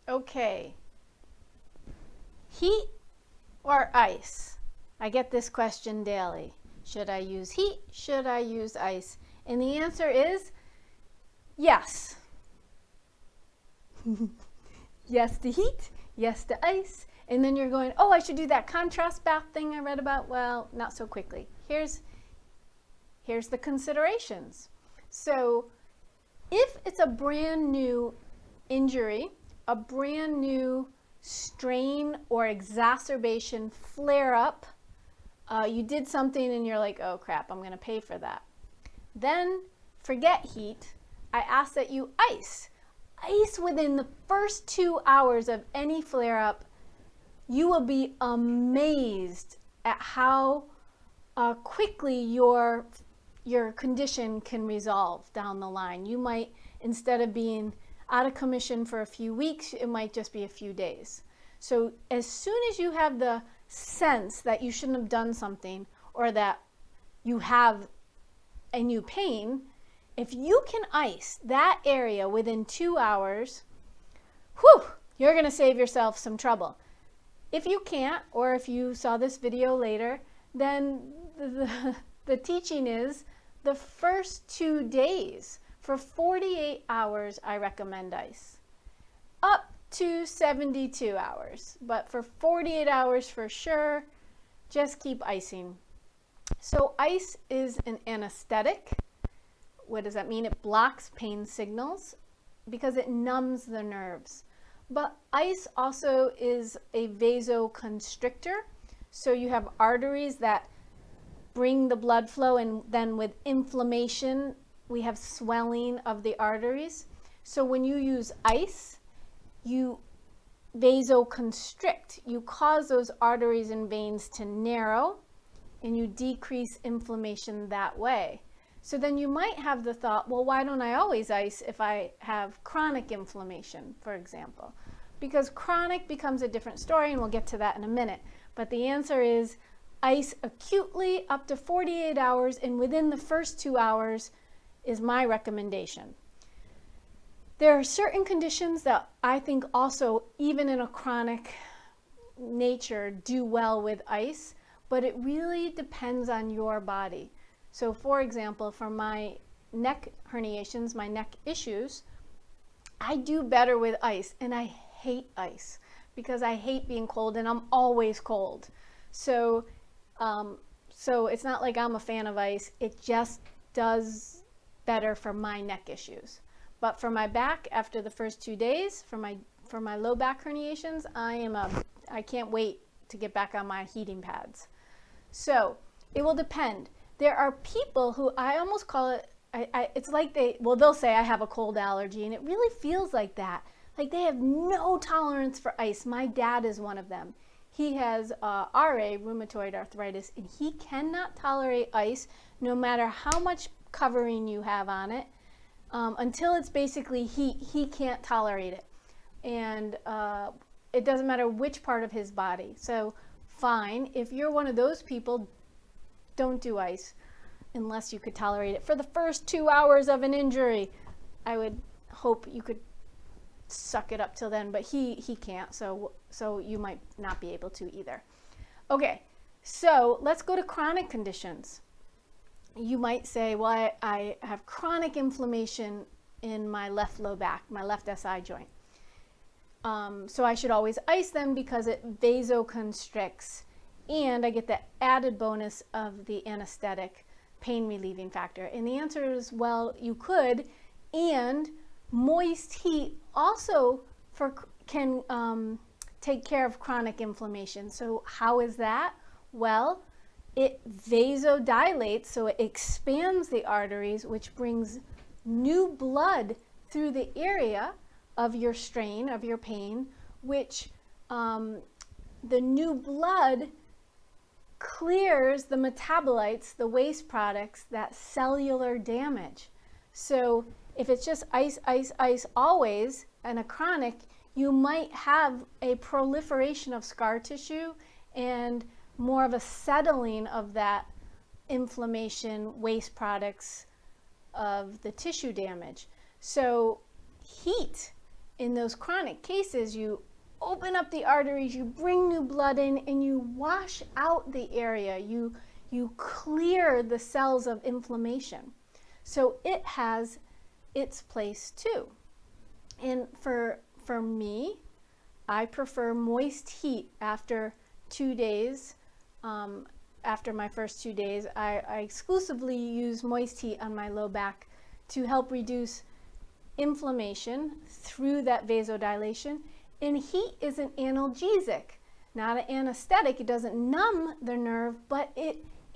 Okay, heat or ice? I get this question daily. Should I use heat? Should I use ice? And the answer is yes. Yes to heat, yes to ice. And then you're going, oh, I should do that contrast bath thing I read about. Well, not so quickly. Here's the considerations. So if it's a brand new injury, a brand new strain or exacerbation flare up, you did something and you're like, oh crap, I'm going to pay for that. Then forget heat. I ask that you ice. Ice within the first 2 hours of any flare up. You will be amazed at how quickly your condition can resolve down the line. You might, instead of being out of commission for a few weeks, it might just be a few days. So as soon as you have the sense that you shouldn't have done something or that you have a new pain, if you can ice that area within 2 hours, whew, you're going to save yourself some trouble. If you can't, or if you saw this video later, then the teaching is the first 2 days. For 48 hours, I recommend ice. Up to 72 hours. But for 48 hours for sure, just keep icing. So ice is an anesthetic. What does that mean? It blocks pain signals because it numbs the nerves. But ice also is a vasoconstrictor. So you have arteries that bring the blood flow, and then with inflammation, we have swelling of the arteries. So when you use ice, you vasoconstrict. You cause those arteries and veins to narrow, and you decrease inflammation that way. So then you might have the thought, well, why don't I always ice if I have chronic inflammation, for example? Because chronic becomes a different story, and we'll get to that in a minute. But the answer is ice acutely up to 48 hours, and within the first 2 hours is my recommendation. There are certain conditions that I think also, even in a chronic nature, do well with ice, but it really depends on your body. So for example, for my neck herniations, my neck issues, I do better with ice, and I hate ice because I hate being cold, and I'm always cold. So it's not like I'm a fan of ice. It just does better for my neck issues. But for my back, after the first 2 days, for my low back herniations, I can't wait to get back on my heating pads. So it will depend. There are people who I almost call it, it's like they'll say I have a cold allergy, and it really feels like that. Like they have no tolerance for ice. My dad is one of them. He has RA, rheumatoid arthritis, and he cannot tolerate ice no matter how much covering you have on it. Until it's basically heat, he can't tolerate it. And it doesn't matter which part of his body. So fine, if you're one of those people, don't do ice unless you could tolerate it for the first 2 hours of an injury. I would hope you could suck it up till then, but he can't, so you might not be able to either. Okay, so let's go to chronic conditions. You might say, well, I have chronic inflammation in my left low back, my left SI joint. So I should always ice them because it vasoconstricts, and I get the added bonus of the anesthetic pain relieving factor. And the answer is, well, you could, and moist heat also can take care of chronic inflammation. So how is that? Well, it vasodilates, so it expands the arteries, which brings new blood through the area of your strain, of your pain, which the new blood clears the metabolites, the waste products, that cellular damage. So if it's just ice, ice, ice always, and a chronic, you might have a proliferation of scar tissue and more of a settling of that inflammation, waste products of the tissue damage. So heat in those chronic cases, you open up the arteries, you bring new blood in, and you wash out the area. You clear the cells of inflammation. So it has its place too. And for me, I prefer moist heat after 2 days. After my first 2 days, I exclusively use moist heat on my low back to help reduce inflammation through that vasodilation. And heat is an analgesic, not an anesthetic. It doesn't numb the nerve, but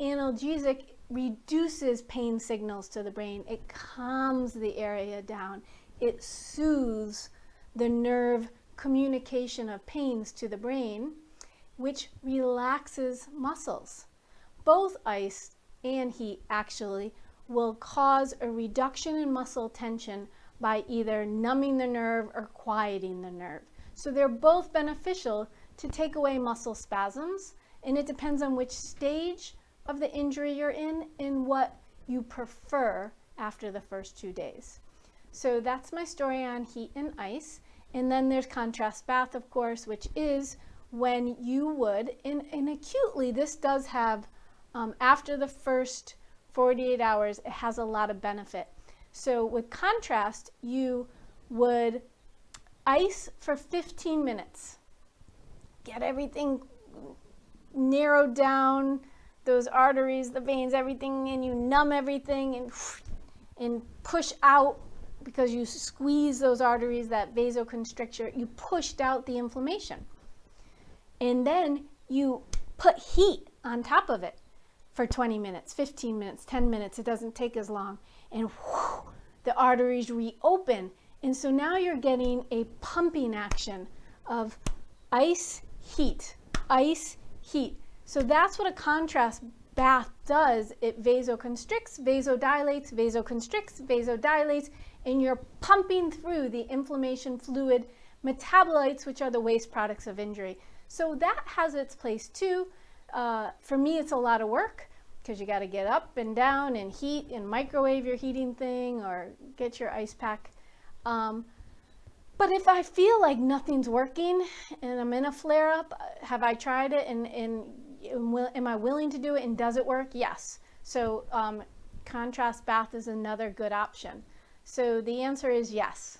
analgesic reduces pain signals to the brain. It calms the area down. It soothes the nerve communication of pains to the brain, which relaxes muscles. Both ice and heat actually will cause a reduction in muscle tension by either numbing the nerve or quieting the nerve. So they're both beneficial to take away muscle spasms, and it depends on which stage of the injury you're in and what you prefer after the first 2 days. So that's my story on heat and ice. And then there's contrast bath, of course, which is when you would, and acutely, this does have, after the first 48 hours, it has a lot of benefit. So with contrast, you would ice for 15 minutes. Get everything narrowed down, those arteries, the veins, everything, and you numb everything and push out, because you squeeze those arteries, that vasoconstrictor, you pushed out the inflammation. And then you put heat on top of it for 20 minutes, 15 minutes, 10 minutes. It doesn't take as long. And the arteries reopen. And so now you're getting a pumping action of ice, heat, ice, heat. So that's what a contrast bath does. It vasoconstricts, vasodilates, vasoconstricts, vasodilates, and you're pumping through the inflammation fluid metabolites, which are the waste products of injury. So that has its place too. For me, it's a lot of work because you got to get up and down and heat and microwave your heating thing or get your ice pack. But if I feel like nothing's working and I'm in a flare-up, have I tried it and am I willing to do it, and does it work? Yes. So contrast bath is another good option. So the answer is yes.